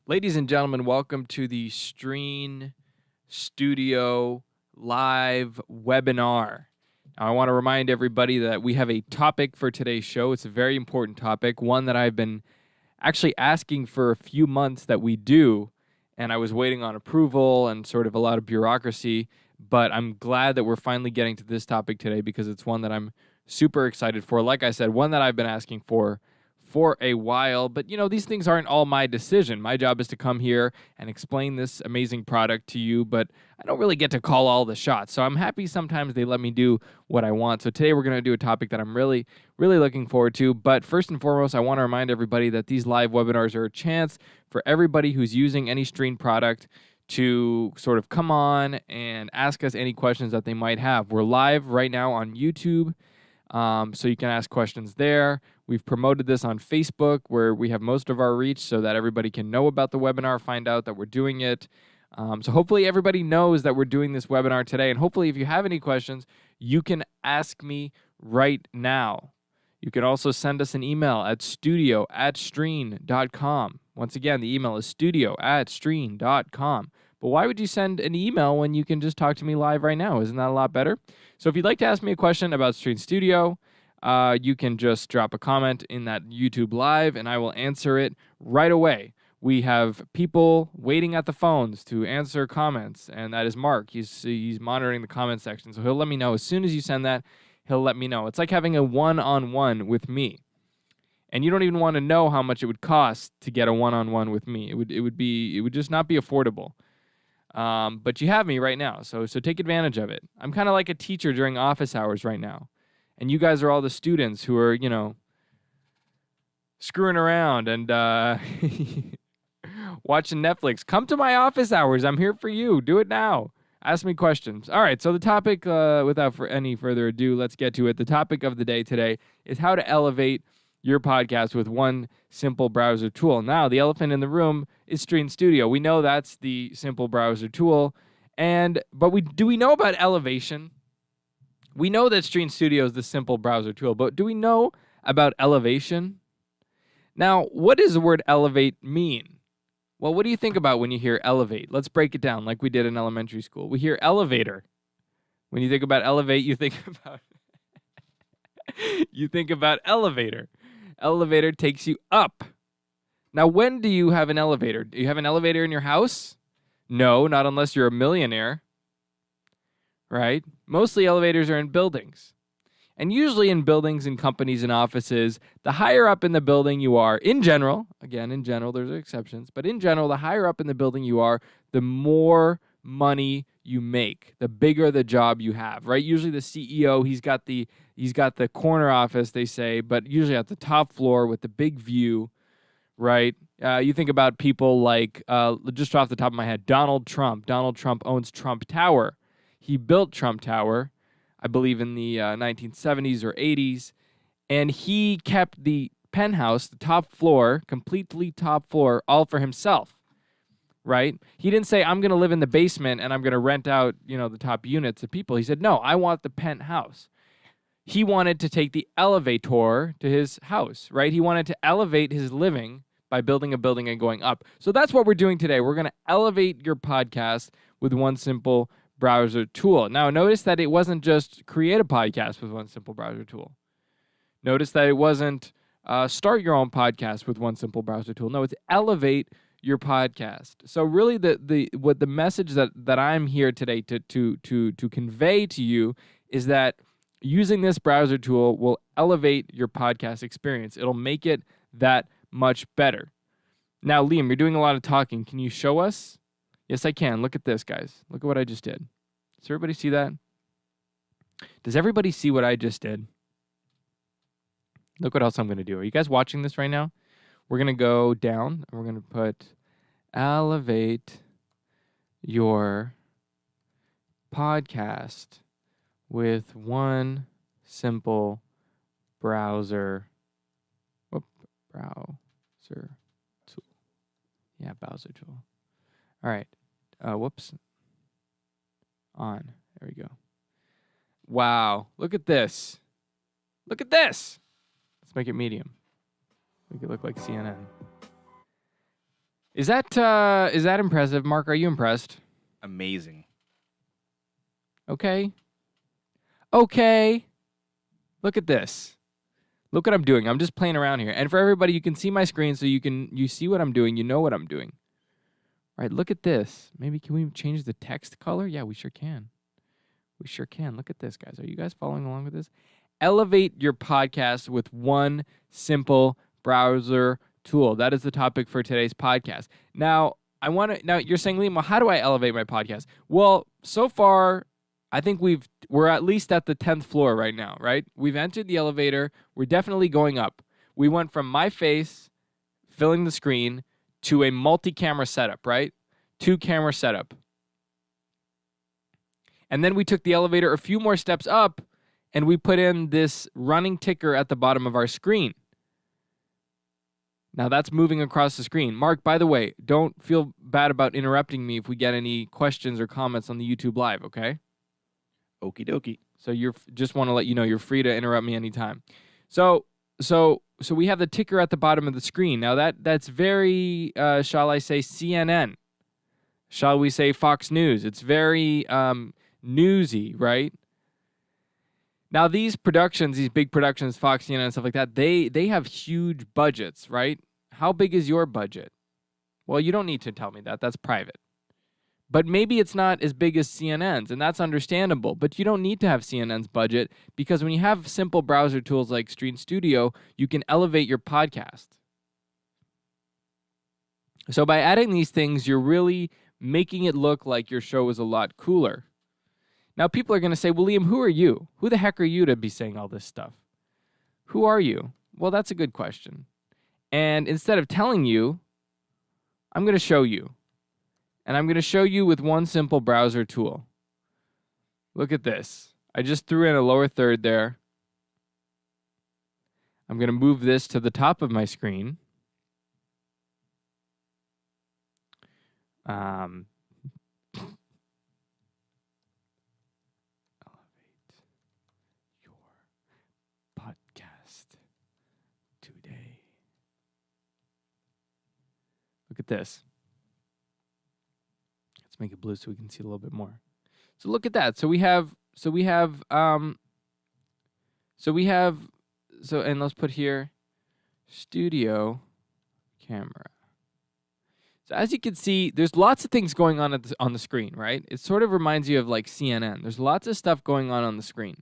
Ladies and gentlemen, welcome to the Stream Studio live webinar. Now, I want to remind everybody that we have a topic for today's show. It's a very important topic, one that I've been actually asking for a few months that we do, and I was waiting on approval and sort of a lot of bureaucracy, but I'm glad that we're finally getting to this topic today because it's one that I'm super excited for. Like I said, one that I've been asking for a while, but these things aren't all my decision. My job is to come here and explain this amazing product to you, but I don't really get to call all the shots. So I'm happy sometimes they let me do what I want. So today we're going to do a topic that I'm really looking forward to. But first and foremost, I want to remind everybody that these live webinars are a chance for everybody who's using any Stream product to sort of come on and ask us any questions that they might have. We're live right now on YouTube, so you can ask questions there. We've promoted this on Facebook where we have most of our reach so that everybody can know about the webinar, find out that we're doing it. So hopefully everybody knows that we're doing this webinar today. And hopefully if you have any questions, you can ask me right now. You can also send us an email at studio@stream.com. Once again, the email is studio@stream.com. But why would you send an email when you can just talk to me live right now? Isn't that a lot better? So if you'd like to ask me a question about Stream Studio, you can just drop a comment in that YouTube Live, and I will answer it right away. We have people waiting at the phones to answer comments, and that is Mark. He's monitoring the comment section, so he'll let me know. As soon as you send that, he'll let me know. It's like having a one-on-one with me. And you don't even want to know how much it would cost to get a one-on-one with me. It would just not be affordable. But you have me right now, so take advantage of it. I'm kind of like a teacher during office hours right now. And you guys are all the students who are, screwing around and watching Netflix. Come to my office hours. I'm here for you. Do it now. Ask me questions. All right, so the topic, without any further ado, let's get to it. The topic of the day today is how to elevate your podcast with one simple browser tool. Now, the elephant in the room is Stream Studio. We know that's the simple browser tool. But do we know about elevation? We know that Stream Studio is the simple browser tool, but do we know about elevation? Now, what does the word elevate mean? Well, what do you think about when you hear elevate? Let's break it down like we did in elementary school. We hear elevator. When you think about elevate, you think about you think about elevator. Elevator takes you up. Now, when do you have an elevator? Do you have an elevator in your house? No, not unless you're a millionaire, right? Mostly elevators are in buildings. And usually in buildings and companies and offices, the higher up in the building you are, in general, again, in general, there's exceptions, but in general, the higher up in the building you are, the more money you make, the bigger the job you have, right? Usually the CEO, he's got the corner office, they say, but usually at the top floor with the big view, right? You think about people like, just off the top of my head, Donald Trump. Donald Trump owns Trump Tower. He built Trump Tower, I believe in the 1970s or 80s, and he kept the penthouse, the top floor, completely top floor, all for himself, right? He didn't say, I'm going to live in the basement and I'm going to rent out, the top units to people. He said, no, I want the penthouse. He wanted to take the elevator to his house, right? He wanted to elevate his living by building a building and going up. So that's what we're doing today. We're going to elevate your podcast with one simple browser tool. Now, notice that it wasn't just create a podcast with one simple browser tool. Notice that it wasn't start your own podcast with one simple browser tool. No, it's elevate your podcast. So really the message that I'm here today to convey to you is that using this browser tool will elevate your podcast experience. It'll make it that much better. Now, Liam, you're doing a lot of talking. Can you show us? Yes, I can. Look at this, guys. Look at what I just did. Does everybody see that? Does everybody see what I just did? Look what else I'm going to do. Are you guys watching this right now? We're going to go down, and we're going to put elevate your podcast with one simple browser tool. Yeah, browser tool. All right. Whoops. On. There we go. Wow. Look at this. Look at this. Let's make it medium. Make it look like CNN. Is that impressive? Mark, are you impressed? Amazing. Okay. Look at this. Look what I'm doing. I'm just playing around here. And for everybody, you can see my screen so you see what I'm doing. You know what I'm doing. All right, look at this. Maybe can we change the text color? Yeah, we sure can. We sure can. Look at this, guys. Are you guys following along with this? Elevate your podcast with one simple browser tool. That is the topic for today's podcast. Now, now you're saying, Liam, well, how do I elevate my podcast? Well, so far, I think we're at least at the 10th floor right now, right? We've entered the elevator. We're definitely going up. We went from my face filling the screen to a multi-camera setup, right? 2-camera setup. And then we took the elevator a few more steps up and we put in this running ticker at the bottom of our screen. Now that's moving across the screen. Mark, by the way, don't feel bad about interrupting me if we get any questions or comments on the YouTube Live, okay? Okie dokie. So just want to let you know you're free to interrupt me anytime. So we have the ticker at the bottom of the screen. Now that's very, shall I say, CNN? Shall we say Fox News? It's very newsy, right? Now these productions, these big productions, Fox, CNN, and stuff like that, they have huge budgets, right? How big is your budget? Well, you don't need to tell me that. That's private. But maybe it's not as big as CNN's, and that's understandable. But you don't need to have CNN's budget because when you have simple browser tools like Stream Studio, you can elevate your podcast. So by adding these things, you're really making it look like your show is a lot cooler. Now people are going to say, well, Liam, who are you? Who the heck are you to be saying all this stuff? Who are you? Well, that's a good question. And instead of telling you, I'm going to show you. And I'm going to show you with one simple browser tool. Look at this. I just threw in a lower third there. I'm going to move this to the top of my screen. Elevate your podcast today. Look at this. Let's make it blue so we can see a little bit more. So look at that. And let's put here studio camera. So as you can see, there's lots of things going on on the screen, right? It sort of reminds you of like CNN. There's lots of stuff going on the screen.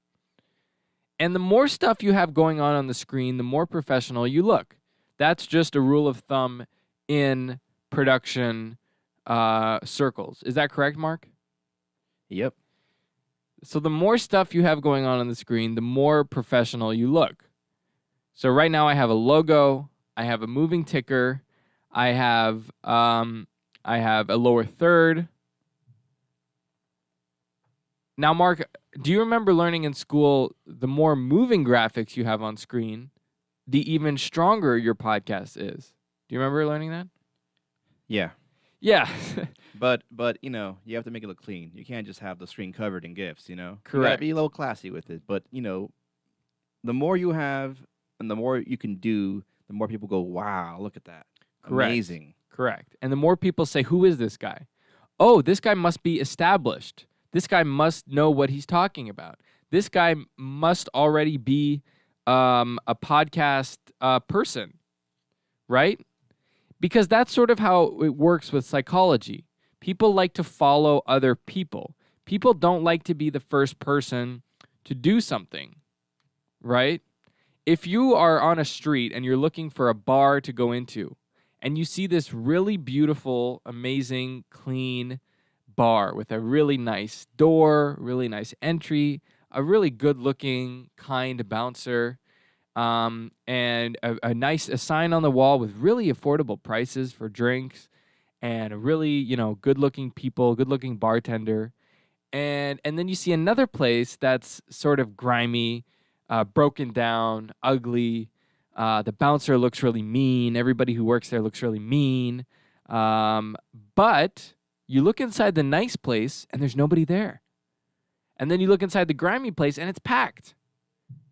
And the more stuff you have going on the screen, the more professional you look. That's just a rule of thumb in production circles. Is that correct, Mark? Yep. So the more stuff you have going on the screen, the more professional you look. So right now I have a logo, I have a moving ticker, I have a lower third. Now, Mark, do you remember learning in school the more moving graphics you have on screen, the even stronger your podcast is? Do you remember learning that? Yeah. Yeah. But you have to make it look clean. You can't just have the screen covered in GIFs, You gotta Correct. be a little classy with it. But, the more you have and the more you can do, the more people go, wow, look at that. Correct. Amazing. Correct. And the more people say, who is this guy? Oh, this guy must be established. This guy must know what he's talking about. This guy must already be a podcast person, right? Because that's sort of how it works with psychology. People like to follow other people. People don't like to be the first person to do something, right? If you are on a street and you're looking for a bar to go into, and you see this really beautiful, amazing, clean bar with a really nice door, really nice entry, a really good-looking, kind bouncer, and a sign on the wall with really affordable prices for drinks, and a really, good-looking people, good-looking bartender. And then you see another place that's sort of grimy, broken down, ugly. The bouncer looks really mean. Everybody who works there looks really mean. But you look inside the nice place, and there's nobody there. And then you look inside the grimy place, and it's packed.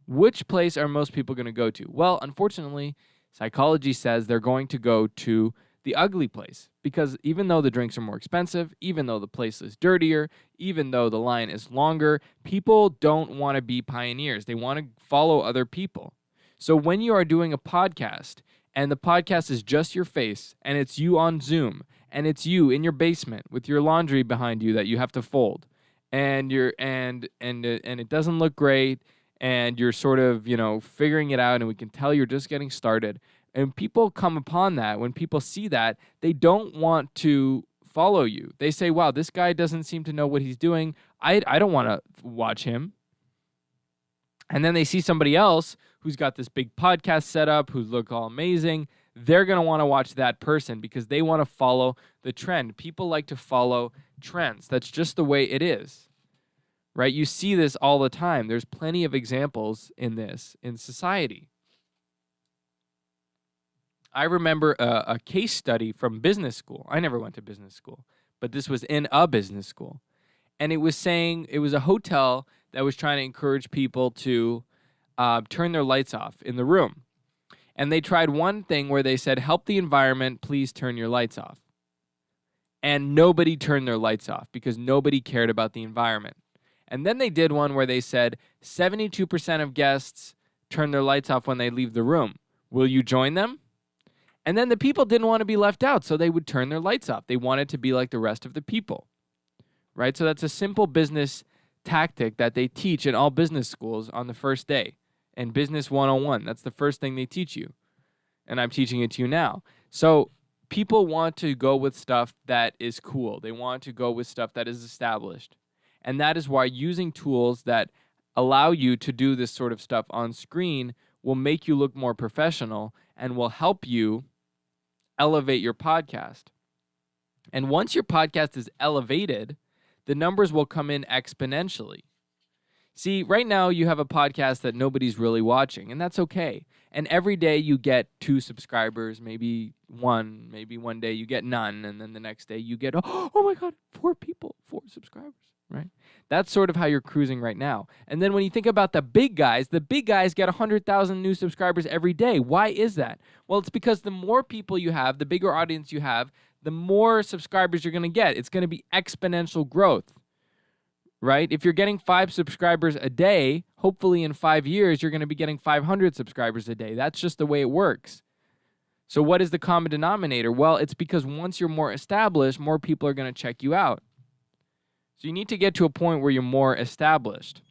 Which place are most people going to go to? Well, unfortunately, psychology says they're going to go to the ugly place, because even though the drinks are more expensive, even though the place is dirtier, even though the line is longer, people don't want to be pioneers. They want to follow other people. So when you are doing a podcast and the podcast is just your face and it's you on Zoom and it's you in your basement with your laundry behind you that you have to fold, and it doesn't look great, and you're sort of, figuring it out, and we can tell you're just getting started. And people come upon that. When people see that, they don't want to follow you. They say, wow, this guy doesn't seem to know what he's doing. I don't want to watch him. And then they see somebody else who's got this big podcast set up, who look all amazing. They're going to want to watch that person because they want to follow the trend. People like to follow trends. That's just the way it is, right? You see this all the time. There's plenty of examples in this in society. I remember a case study from business school. I never went to business school, but this was in a business school. And it was saying, it was a hotel that was trying to encourage people to turn their lights off in the room. And they tried one thing where they said, help the environment, please turn your lights off. And nobody turned their lights off because nobody cared about the environment. And then they did one where they said, 72% of guests turn their lights off when they leave the room. Will you join them? And then the people didn't want to be left out, so they would turn their lights off. They wanted to be like the rest of the people, right? So that's a simple business tactic that they teach in all business schools on the first day. And Business 101, that's the first thing they teach you. And I'm teaching it to you now. So people want to go with stuff that is cool. They want to go with stuff that is established. And that is why using tools that allow you to do this sort of stuff on screen will make you look more professional and will help you elevate your podcast. And once your podcast is elevated, the numbers will come in exponentially. See, right now you have a podcast that nobody's really watching, and that's okay. And every day you get 2 subscribers, maybe 1, maybe one day you get none, and then the next day you get, oh my God, 4 people, 4 subscribers, right? That's sort of how you're cruising right now. And then when you think about the big guys get 100,000 new subscribers every day. Why is that? Well, it's because the more people you have, the bigger audience you have, the more subscribers you're going to get. It's going to be exponential growth, right? If you're getting 5 subscribers a day, hopefully in 5 years, you're going to be getting 500 subscribers a day. That's just the way it works. So what is the common denominator? Well, it's because once you're more established, more people are going to check you out. So you need to get to a point where you're more established.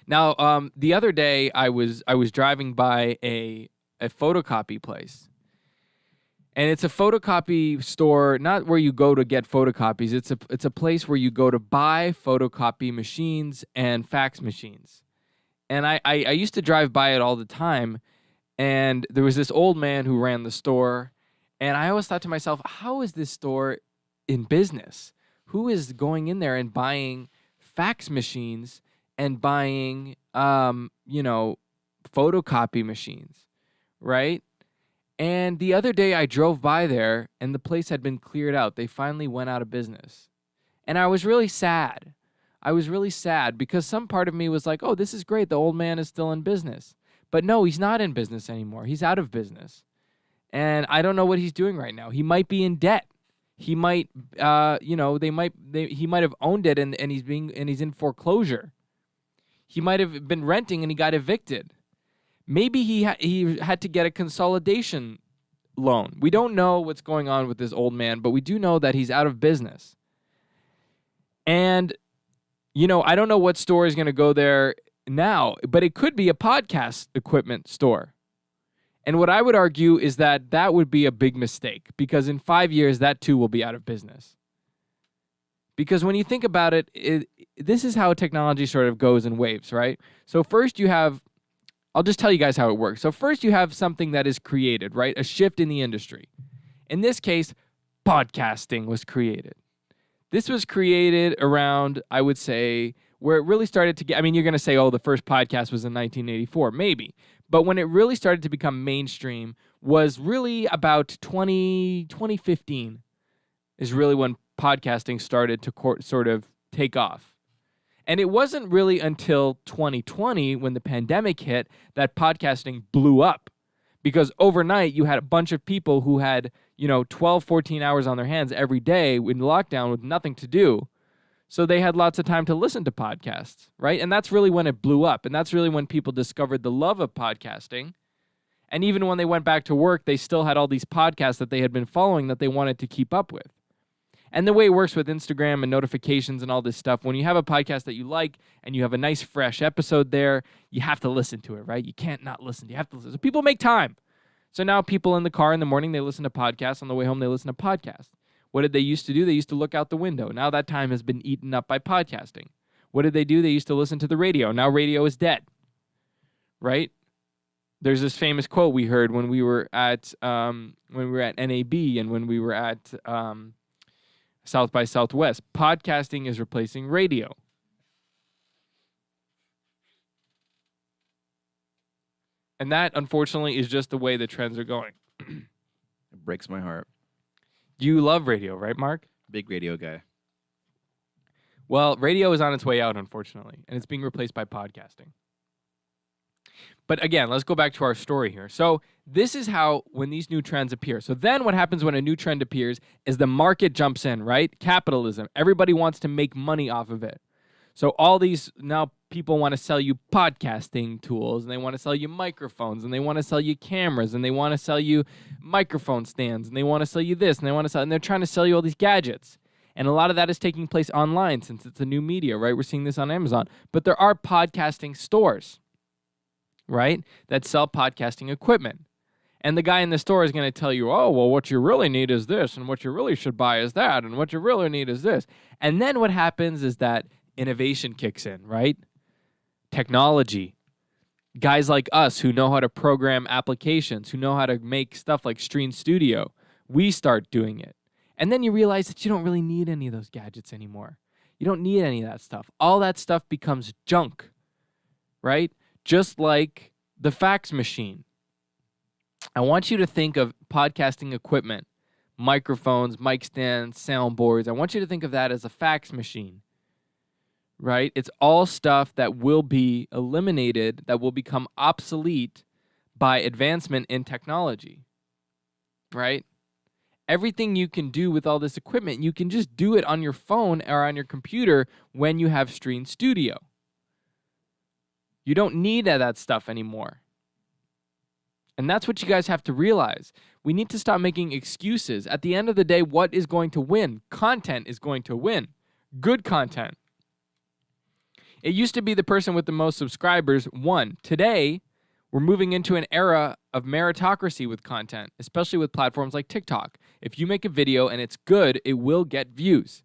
Now, the other day I was driving by a photocopy place. And it's a photocopy store, not where you go to get photocopies. It's a place where you go to buy photocopy machines and fax machines. And I used to drive by it all the time. And there was this old man who ran the store. And I always thought to myself, how is this store in business? Who is going in there and buying fax machines and buying, photocopy machines, right? And the other day I drove by there and the place had been cleared out. They finally went out of business. And I was really sad. I was really sad because some part of me was like, oh, this is great. The old man is still in business. But no, he's not in business anymore. He's out of business. And I don't know what he's doing right now. He might be in debt. He might, he might have owned it and he's in foreclosure. He might have been renting and he got evicted. Maybe he had to get a consolidation loan. We don't know what's going on with this old man, but we do know that he's out of business. And, I don't know what store is going to go there now, but it could be a podcast equipment store. And what I would argue is that would be a big mistake because in 5 years, that too will be out of business. Because when you think about it, this is how technology sort of goes in waves, right? So first you have, I'll just tell you guys how it works. So first you have something that is created, right? A shift in the industry. In this case, podcasting was created. This was created around, I would say, where it really started to get, you're going to say, oh, the first podcast was in 1984. Maybe. But when it really started to become mainstream was really about 2015 is really when podcasting started to sort of take off. And it wasn't really until 2020 when the pandemic hit that podcasting blew up. Because overnight you had a bunch of people who had, 12, 14 hours on their hands every day in lockdown with nothing to do. So they had lots of time to listen to podcasts, right? And that's really when it blew up. And that's really when people discovered the love of podcasting. And even when they went back to work, they still had all these podcasts that they had been following that they wanted to keep up with. And the way it works with Instagram and notifications and all this stuff, when you have a podcast that you like and you have a nice fresh episode there, you have to listen to it, right? You can't not listen. You have to listen. So people make time. So now people in the car in the morning, they listen to podcasts. On the way home, they listen to podcasts. What did they used to do? They used to look out the window. Now that time has been eaten up by podcasting. What did they do? They used to listen to the radio. Now radio is dead, right? There's this famous quote we heard when we were at NAB and when we were at South by Southwest. Podcasting is replacing radio. And that, unfortunately, is just the way the trends are going. It breaks my heart. You love radio, right, Mark? Big radio guy. Well, radio is on its way out, unfortunately, and it's being replaced by podcasting. But again, let's go back to our story here. So this is how, when these new trends appear. So then what happens when a new trend appears is the market jumps in, right? Capitalism. Everybody wants to make money off of it. So all these, now people want to sell you podcasting tools, and they want to sell you microphones, and they want to sell you cameras, and they want to sell you microphone stands, and they want to sell you this, and and they're trying to sell you all these gadgets. And a lot of that is taking place online since it's a new media, right? We're seeing this on Amazon. But there are podcasting stores, right, that sell podcasting equipment. And the guy in the store is going to tell you, oh, well, what you really need is this, and what you really should buy is that, and what you really need is this. And then what happens is that innovation kicks in, right? Technology. Guys like us who know how to program applications, who know how to make stuff like Stream Studio, we start doing it. And then you realize that you don't really need any of those gadgets anymore. You don't need any of that stuff. All that stuff becomes junk, right? Just like the fax machine. I want you to think of podcasting equipment, microphones, mic stands, soundboards. I want you to think of that as a fax machine, right? It's all stuff that will be eliminated, that will become obsolete by advancement in technology, right? Everything you can do with all this equipment, you can just do it on your phone or on your computer when you have Stream Studio. You don't need that stuff anymore. And that's what you guys have to realize. We need to stop making excuses. At the end of the day, what is going to win? Content is going to win. Good content. It used to be the person with the most subscribers won. Today, we're moving into an era of meritocracy with content, especially with platforms like TikTok. If you make a video and it's good, it will get views,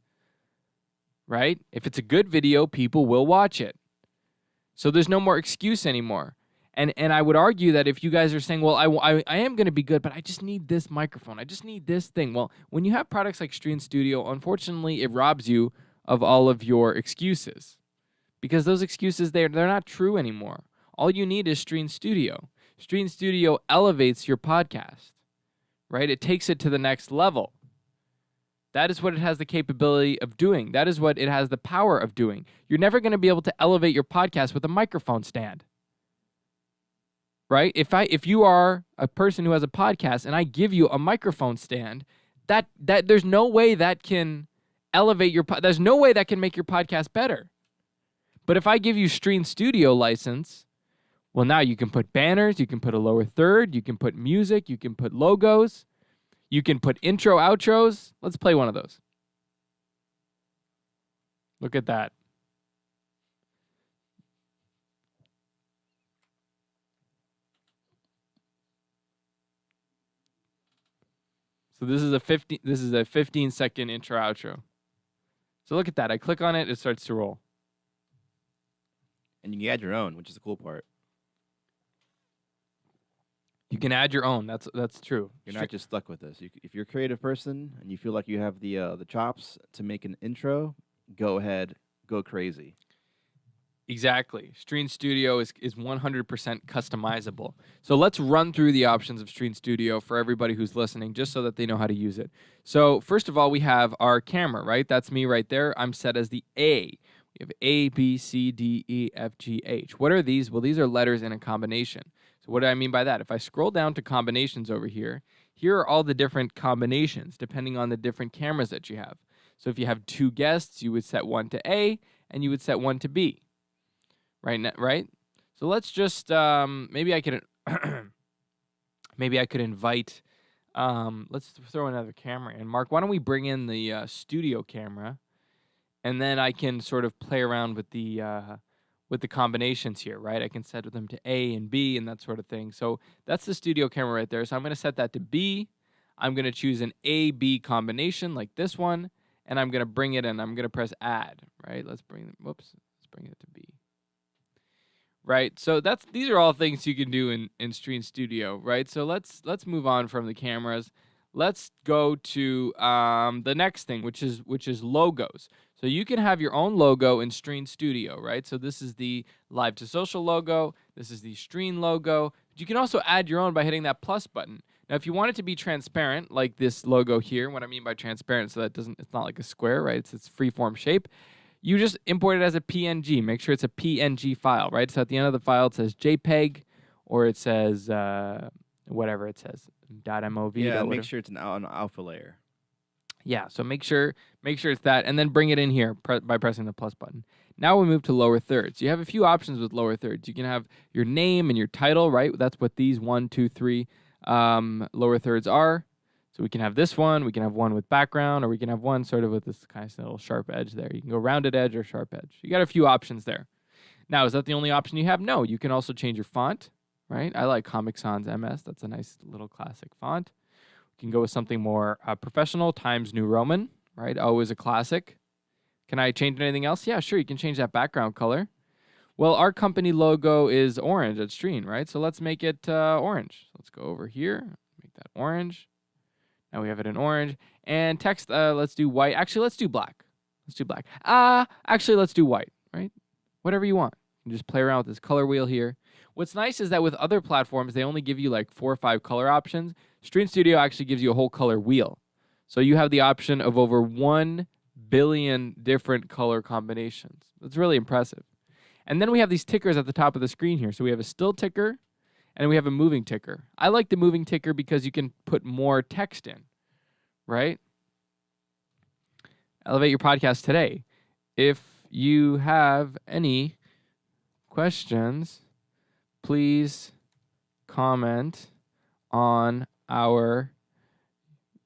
right? If it's a good video, people will watch it. So there's no more excuse anymore. And I would argue that if you guys are saying, well, I am going to be good, but I just need this microphone. I just need this thing. Well, when you have products like Stream Studio, unfortunately, it robs you of all of your excuses. Because those excuses, they're not true anymore. All you need is Stream Studio. Stream Studio elevates your podcast, right? It takes it to the next level. That is what it has the capability of doing. That is what it has the power of doing. You're never going to be able to elevate your podcast with a microphone stand. Right? If you are a person who has a podcast and I give you a microphone stand, that there's no way that can elevate there's no way that can make your podcast better. But if I give you Stream Studio license, well, now you can put banners, you can put a lower third, you can put music, you can put logos, you can put intro, outros. Let's play one of those. Look at that. So this is a 15-second intro outro. So look at that. I click on it, it starts to roll. And you can add your own, which is the cool part. You can add your own. That's true. You're not just stuck with this. If you're a creative person and you feel like you have the chops to make an intro, go ahead, go crazy. Exactly. Stream Studio is 100% customizable. So let's run through the options of Stream Studio for everybody who's listening, just so that they know how to use it. So first of all, we have our camera, right? That's me right there. I'm set as the A. We have A, B, C, D, E, F, G, H. What are these? Well, these are letters in a combination. So what do I mean by that? If I scroll down to combinations over here, here are all the different combinations depending on the different cameras that you have. So if you have two guests, you would set one to A and you would set one to B. Right? So let's just maybe I could invite let's throw another camera in. Mark, why don't we bring in the studio camera, and then I can sort of play around with the combinations here, right? I can set them to A and B and that sort of thing. So that's the studio camera right there. So I'm going to set that to B. I'm going to choose an A-B combination like this one, and I'm going to bring it in. I'm going to press add, right? Let's bring it to B. Right, so these are all things you can do in Stream Studio, right? So let's move on from the cameras. Let's go to the next thing, which is logos. So you can have your own logo in Stream Studio, right? So this is the Live to Social logo. This is the Stream logo. You can also add your own by hitting that plus button. Now, if you want it to be transparent, like this logo here, what I mean by transparent, so that it's not like a square, right? It's freeform shape. You just import it as a PNG. Make sure it's a PNG file, right? So at the end of the file, it says JPEG, or it says whatever it says, .mov. Yeah, make sure it's an alpha layer. Yeah, so make sure it's that, and then bring it in here by pressing the plus button. Now we move to lower thirds. You have a few options with lower thirds. You can have your name and your title, right? That's what these 1, 2, 3 lower thirds are. So we can have this one, we can have one with background, or we can have one sort of with this kind of little sharp edge there. You can go rounded edge or sharp edge. You got a few options there. Now, is that the only option you have? No, you can also change your font, right? I like Comic Sans MS. That's a nice little classic font. You can go with something more professional, Times New Roman, right? Always a classic. Can I change anything else? Yeah, sure. You can change that background color. Well, our company logo is orange at Stream, right? So let's make it orange. Let's go over here, make that orange. Now we have it in orange. And text, let's do white. Actually, let's do black. Let's do black. Actually, let's do white, right? Whatever you want. You can just play around with this color wheel here. What's nice is that with other platforms, they only give you like 4 or 5 color options. Stream Studio actually gives you a whole color wheel. So you have the option of over 1 billion different color combinations. That's really impressive. And then we have these tickers at the top of the screen here. So we have a still ticker, and we have a moving ticker. I like the moving ticker because you can put more text in, right? Elevate your podcast today. If you have any questions, please comment on our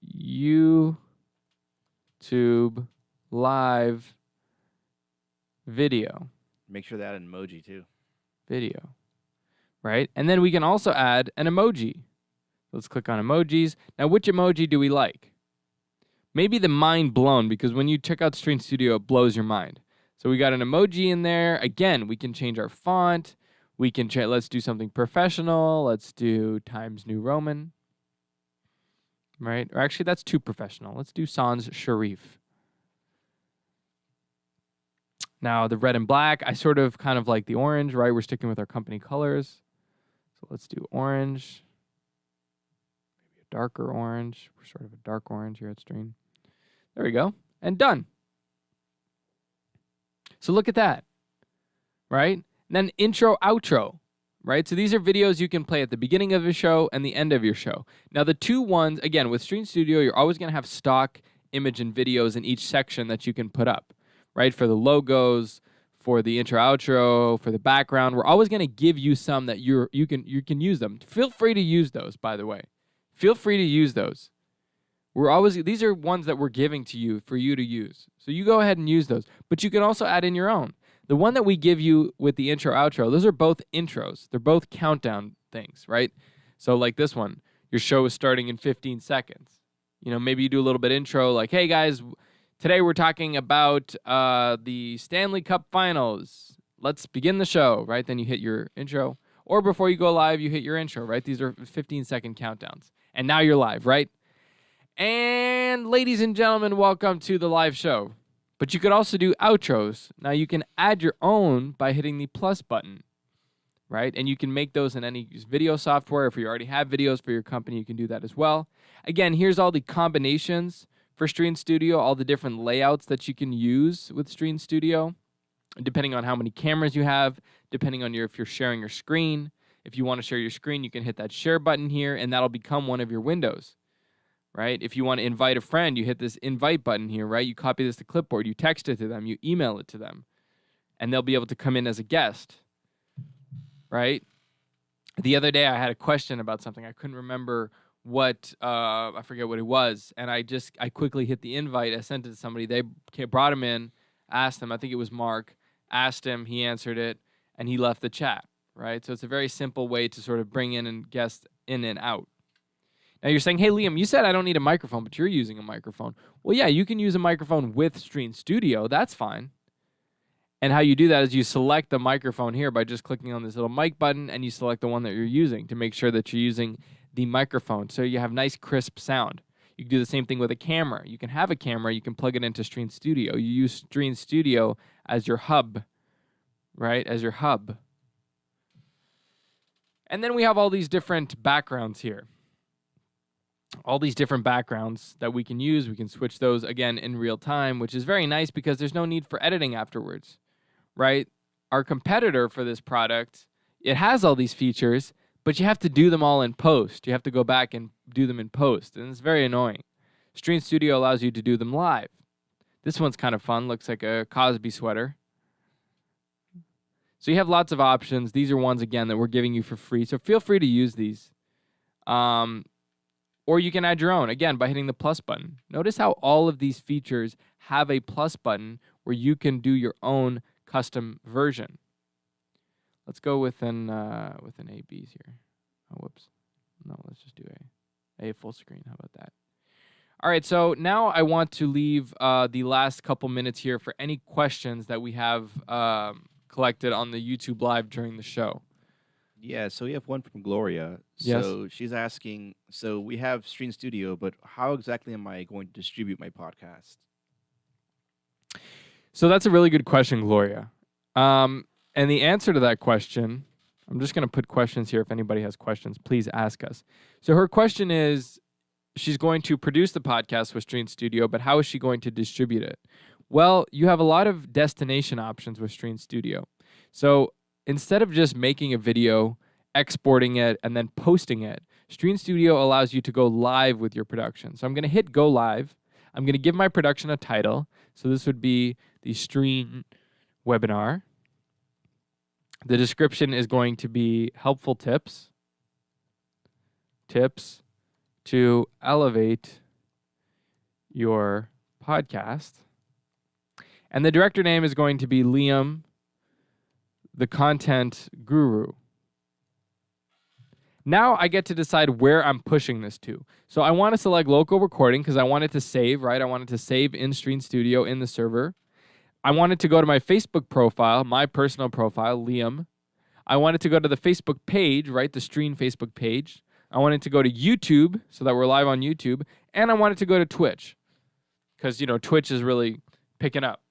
YouTube live video. Make sure that emoji too. Video, right? And then we can also add an emoji. Let's click on emojis. Now, which emoji do we like? Maybe the mind blown, because when you check out Stream Studio, it blows your mind. So we got an emoji in there. Again, we can change our font. We can let's do something professional. Let's do Times New Roman. Right? Or actually, that's too professional. Let's do Sans Serif. Now, the red and black, I sort of kind of like the orange, right? We're sticking with our company colors. So let's do orange. Maybe a darker orange. We're sort of a dark orange here at Stream. There we go. And done. So look at that, right? And then intro, outro, right? So these are videos you can play at the beginning of your show and the end of your show. Now, the two ones, again, with Stream Studio, you're always going to have stock image and videos in each section that you can put up, right? For the logos, for the intro, outro, for the background. We're always going to give you some that you can use them. Feel free to use those, by the way. Feel free to use those. These are ones that we're giving to you for you to use. So you go ahead and use those. But you can also add in your own. The one that we give you with the intro, outro, those are both intros. They're both countdown things, right? So like this one, your show is starting in 15 seconds. You know, maybe you do a little bit intro like, hey guys, today we're talking about the Stanley Cup Finals. Let's begin the show, right? Then you hit your intro. Or before you go live, you hit your intro, right? These are 15-second countdowns. And now you're live, right? And ladies and gentlemen, welcome to the live show. But you could also do outros. Now you can add your own by hitting the plus button, right? And you can make those in any video software. If you already have videos for your company, you can do that as well. Again, here's all the combinations for Stream Studio, all the different layouts that you can use with Stream Studio, depending on how many cameras you have, depending on if you're sharing your screen. If you want to share your screen, you can hit that share button here, and that'll become one of your windows. Right? If you want to invite a friend, you hit this invite button here, right? You copy this to clipboard, you text it to them, you email it to them, and they'll be able to come in as a guest, right? The other day I had a question about something. I couldn't remember what, I forget what it was, and I quickly hit the invite. I sent it to somebody. They brought him in, asked him, I think it was Mark, asked him, he answered it, and he left the chat, right? So it's a very simple way to sort of bring in and guests in and out. Now you're saying, hey, Liam, you said I don't need a microphone, but you're using a microphone. Well, yeah, you can use a microphone with Stream Studio. That's fine. And how you do that is you select the microphone here by just clicking on this little mic button, and you select the one that you're using to make sure that you're using the microphone so you have nice, crisp sound. You can do the same thing with a camera. You can have a camera. You can plug it into Stream Studio. You use Stream Studio as your hub, right, as your hub. And then we have all these different backgrounds here. All these different backgrounds that we can use. We can switch those, again, in real time, which is very nice because there's no need for editing afterwards, right? Our competitor for this product, it has all these features, but you have to do them all in post. You have to go back and do them in post, and it's very annoying. Stream Studio allows you to do them live. This one's kind of fun. Looks like a Cosby sweater. So you have lots of options. These are ones, again, that we're giving you for free, so feel free to use these. Or you can add your own, again, by hitting the plus button. Notice how all of these features have a plus button where you can do your own custom version. Let's go with an A-B's here. Oh, whoops. No, let's just do A full screen. How about that? All right, so now I want to leave the last couple minutes here for any questions that we have collected on the YouTube Live during the show. Yeah, so we have one from Gloria. So she's asking, so we have Stream Studio, but how exactly am I going to distribute my podcast? So that's a really good question, Gloria. And the answer to that question, I'm just going to put questions here. If anybody has questions, please ask us. So her question is, she's going to produce the podcast with Stream Studio, but how is she going to distribute it? Well, you have a lot of destination options with Stream Studio. So instead of just making a video, exporting it, and then posting it, Stream Studio allows you to go live with your production. So I'm going to hit go live. I'm going to give my production a title. So this would be the Stream webinar. The description is going to be helpful tips. Tips to elevate your podcast. And the director name is going to be Liam, the content guru. Now I get to decide where I'm pushing this to. So I want to select local recording because I want it to save, right? I want it to save in Stream Studio in the server. I want it to go to my Facebook profile, my personal profile, Liam. I want it to go to the Facebook page, right? The Stream Facebook page. I want it to go to YouTube so that we're live on YouTube. And I want it to go to Twitch because, Twitch is really picking up.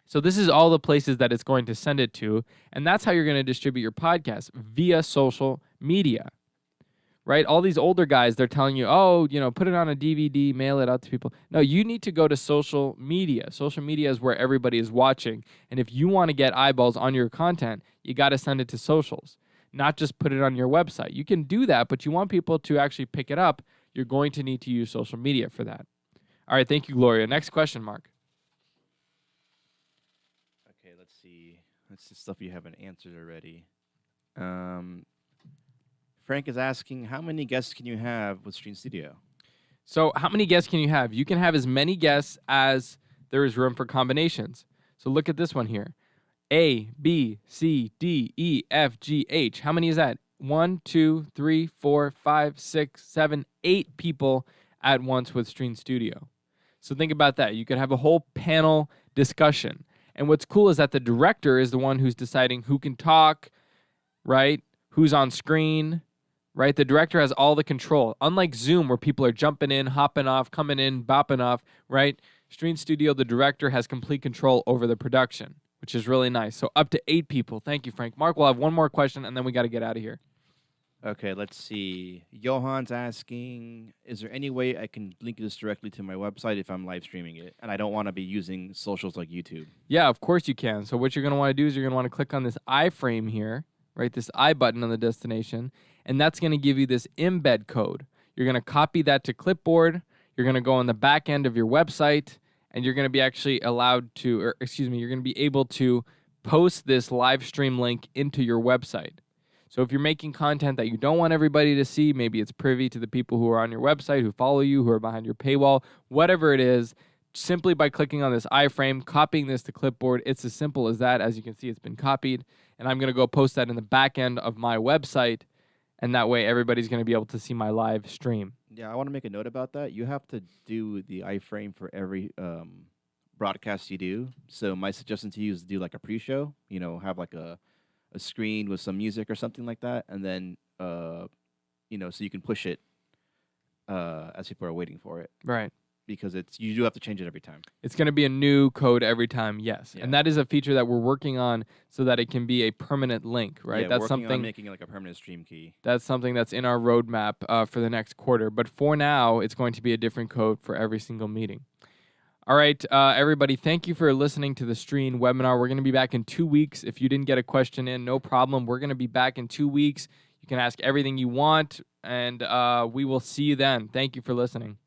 So this is all the places that it's going to send it to. And that's how you're going to distribute your podcast via social media, right? All these older guys, they're telling you, put it on a DVD, mail it out to people. No, you need to go to social media. Social media is where everybody is watching. And if you want to get eyeballs on your content, you got to send it to socials, not just put it on your website. You can do that, but you want people to actually pick it up. You're going to need to use social media for that. All right, thank you, Gloria. Next question, Mark. Okay, let's see. That's the stuff you haven't answered already. Frank is asking, how many guests can you have with Stream Studio? So how many guests can you have? You can have as many guests as there is room for combinations. So look at this one here. A, B, C, D, E, F, G, H. How many is that? 1, 2, 3, 4, 5, 6, 7, 8 people at once with Stream Studio. So think about that. You could have a whole panel discussion. And what's cool is that the director is the one who's deciding who can talk, right? Who's on screen, right? The director has all the control. Unlike Zoom, where people are jumping in, hopping off, coming in, bopping off, right? Stream Studio, the director has complete control over the production, which is really nice. So up to 8 people. Thank you, Frank. Mark, we'll have one more question, and then we got to get out of here. Okay, let's see. Johan's asking, is there any way I can link this directly to my website if I'm live streaming it? And I don't want to be using socials like YouTube. Yeah, of course you can. So what you're going to want to do is you're going to want to click on this iframe here, right? This I button on the destination, and that's going to give you this embed code. You're going to copy that to clipboard. You're going to go on the back end of your website, and you're going to be actually allowed to, you're going to be able to post this live stream link into your website. So if you're making content that you don't want everybody to see, maybe it's privy to the people who are on your website, who follow you, who are behind your paywall, whatever it is, simply by clicking on this iframe, copying this to clipboard, it's as simple as that. As you can see, it's been copied, and I'm going to go post that in the back end of my website, and that way everybody's going to be able to see my live stream. Yeah, I want to make a note about that. You have to do the iframe for every broadcast you do. So my suggestion to you is to do like a pre-show, have like a screen with some music or something like that, and then so you can push it as people are waiting for it. Right. Because you do have to change it every time. It's going to be a new code every time, yes. Yeah. And that is a feature that we're working on so that it can be a permanent link, right? Yeah, that's working something on making it like a permanent stream key. That's something that's in our roadmap for the next quarter. But for now, it's going to be a different code for every single meeting. All right, everybody, thank you for listening to the Stream webinar. We're going to be back in 2 weeks. If you didn't get a question in, no problem. We're going to be back in 2 weeks. You can ask everything you want, and we will see you then. Thank you for listening.